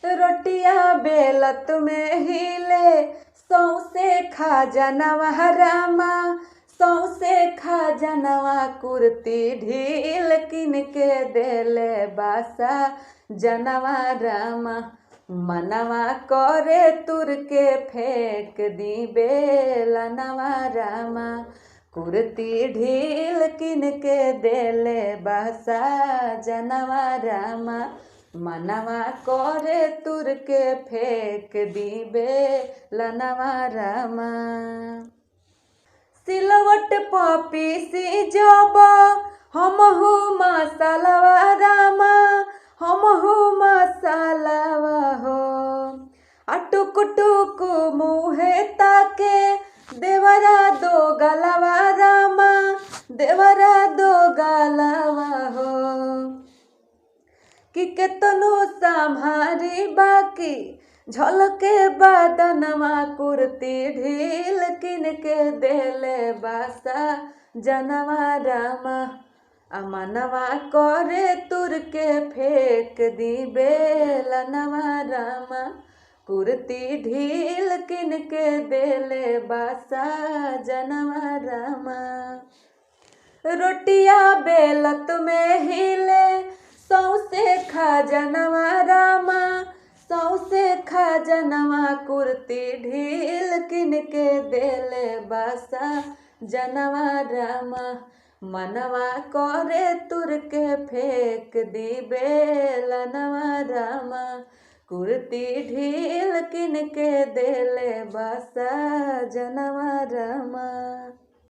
रोटिया बेलत में हिले सौसे खा जनवा रामा, सौसे खा जनवा कुर्ती ढील किन के देले बासा जनवा रामा। मनवा करे तुर के फेंक दी बेलनवा रामा, कुर्ती ढील किन के देले बासा जनवा रामा। मनवा करे तुर के फेंक दी बेलनवा रामा। सिलवट पपीसी जब हमहू मसालवा रामा, हमहू मसालवा हो। अटुक टुक मुहे ताके देवरा दो गलवा रामा, देवरा दो गलवा हो। कि केतनो संभारी बाकी झलके बदनवा, कुर्ती ढील किन के देले बासा जनवा रामा। मनवा करे तुर के फेंक दी बेलनवा रामा, कुर्ती ढील किन के देले बासा जनवा रामा। रोटिया बेलत में हिले सौसे खा जनवा रामा, सौसे खा जनवा कुर्ती ढील किन के देले बासा जनवा रामा। मनवा करे तुर के फेंक दी बेलनवा रामा, कुर्ती ढील किन के देले बासा जनवा रामा।